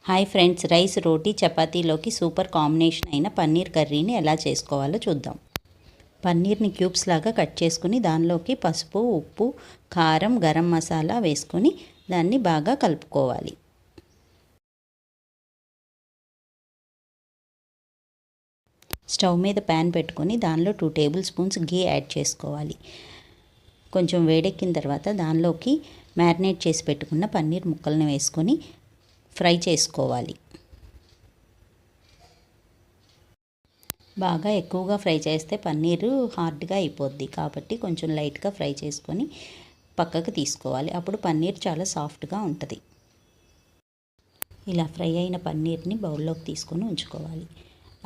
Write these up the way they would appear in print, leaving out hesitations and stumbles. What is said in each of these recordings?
Hi friends, rice, రోటీ, చపాతీలోకి super combination అయిన పన్నీర్ కర్రీని ఎలా చేసుకోవాలో చూద్దాం. పన్నీర్ని క్యూబ్స్ లాగా కట్ చేసుకుని దానిలోకి పసుపు, ఉప్పు, కారం, గరం మసాలా వేసుకొని దాన్ని బాగా కలుపుకోవాలి. స్టవ్ మీద ప్యాన్ పెట్టుకొని దానిలో 2 టేబుల్ స్పూన్స్ గీ యాడ్ చేసుకోవాలి. కొంచెం వేడెక్కిన తర్వాత దానిలోకి మ్యారినేట్ చేసి పెట్టుకున్న పన్నీర్ ముక్కలను వేసుకొని ఫ్రై చేసుకోవాలి. బాగా ఎక్కువగా ఫ్రై చేస్తే పన్నీరు హార్డ్గా అయిపోద్ది, కాబట్టి కొంచెం లైట్గా ఫ్రై చేసుకొని పక్కకు తీసుకోవాలి. అప్పుడు పన్నీర్ చాలా సాఫ్ట్గా ఉంటుంది. ఇలా ఫ్రై అయిన పన్నీర్ని బౌల్లోకి తీసుకొని ఉంచుకోవాలి.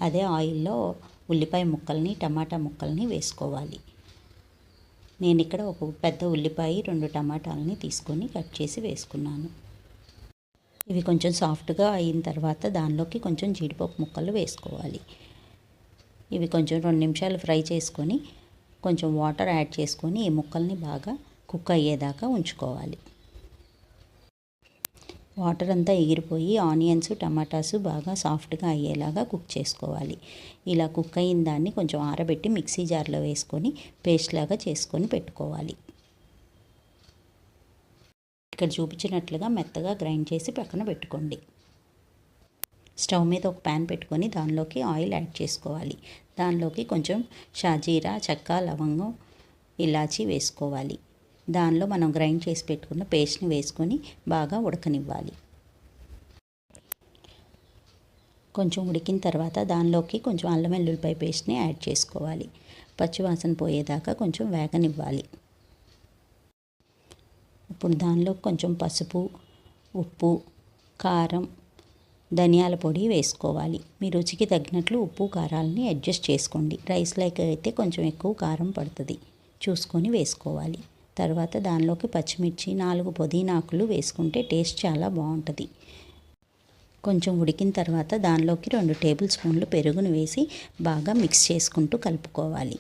అదే ఆయిల్లో ఉల్లిపాయ ముక్కల్ని, టమాటా ముక్కల్ని వేసుకోవాలి. నేను ఇక్కడ ఒక పెద్ద ఉల్లిపాయ, 2 టమాటాలని తీసుకొని కట్ చేసి వేసుకున్నాను. ఇవి కొంచెం సాఫ్ట్గా అయిన తర్వాత దానిలోకి కొంచెం జీడిపప్పు ముక్కలు వేసుకోవాలి. ఇవి కొంచెం 2 నిమిషాలు ఫ్రై చేసుకొని కొంచెం వాటర్ యాడ్ చేసుకొని ఈ ముక్కల్ని బాగా కుక్ అయ్యేదాకా ఉంచుకోవాలి. వాటర్ అంతా ఎగిరిపోయి ఆనియన్స్, టమాటాస్ బాగా సాఫ్ట్గా అయ్యేలాగా కుక్ చేసుకోవాలి. ఇలా కుక్ అయిన దాన్ని కొంచెం ఆరబెట్టి మిక్సీ జార్లో వేసుకొని పేస్ట్ లాగా చేసుకొని పెట్టుకోవాలి. ఇక్కడ చూపించినట్లుగా మెత్తగా గ్రైండ్ చేసి పక్కన పెట్టుకోండి. స్టవ్ మీద ఒక ప్యాన్ పెట్టుకొని దానిలోకి ఆయిల్ యాడ్ చేసుకోవాలి. దానిలోకి కొంచెం షాజీరా, చెక్క, లవంగం, ఇలాచీ వేసుకోవాలి. దానిలో మనం గ్రైండ్ చేసి పెట్టుకున్న పేస్ట్ని వేసుకొని బాగా ఉడకనివ్వాలి. కొంచెం ఉడికిన తర్వాత దానిలోకి కొంచెం అల్లం వెల్లుల్లిపాయ పేస్ట్ని యాడ్ చేసుకోవాలి. పచ్చివాసన పోయేదాకా కొంచెం వేగనివ్వాలి. ఇప్పుడు దానిలో కొంచెం పసుపు, ఉప్పు, కారం, ధనియాల పొడి వేసుకోవాలి. మీ రుచికి తగినట్లు ఉప్పు, కారాలని అడ్జస్ట్ చేసుకోండి. రైస్లోకి అయితే కొంచెం ఎక్కువ కారం పడుతుంది, చూసుకొని వేసుకోవాలి. తర్వాత దానిలోకి పచ్చిమిర్చి, 4 పుదీనా ఆకులు వేసుకుంటే టేస్ట్ చాలా బాగుంటుంది. కొంచెం ఉడికిన తర్వాత దానిలోకి 2 టేబుల్ స్పూన్లు పెరుగును వేసి బాగా మిక్స్ చేసుకుంటూ కలుపుకోవాలి.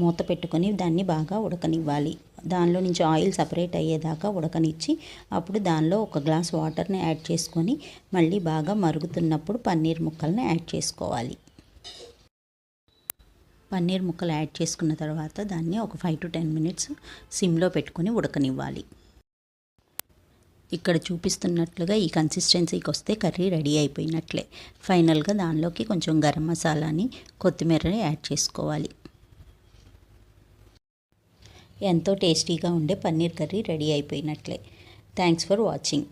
మూత పెట్టుకొని దాన్ని బాగా ఉడకనివ్వాలి. దానిలో నుంచి ఆయిల్ సపరేట్ అయ్యేదాకా ఉడకనిచ్చి అప్పుడు దానిలో 1 గ్లాస్ వాటర్ని యాడ్ చేసుకొని మళ్ళీ బాగా మరుగుతున్నప్పుడు పన్నీర్ ముక్కల్ని యాడ్ చేసుకోవాలి. పన్నీర్ ముక్కలు యాడ్ చేసుకున్న తర్వాత దాన్ని ఒక 5 to 10 మినిట్స్ సిమ్లో పెట్టుకొని ఉడకనివ్వాలి. ఇక్కడ చూపిస్తున్నట్లుగా ఈ కన్సిస్టెన్సీకి వస్తే కర్రీ రెడీ అయిపోయినట్లే. ఫైనల్గా దానిలోకి కొంచెం గరం మసాలాని, కొత్తిమీరని యాడ్ చేసుకోవాలి. ఎంతో టేస్టీగా ఉండే పన్నీర్ కర్రీ రెడీ అయిపోయినట్లే. Thanks for watching.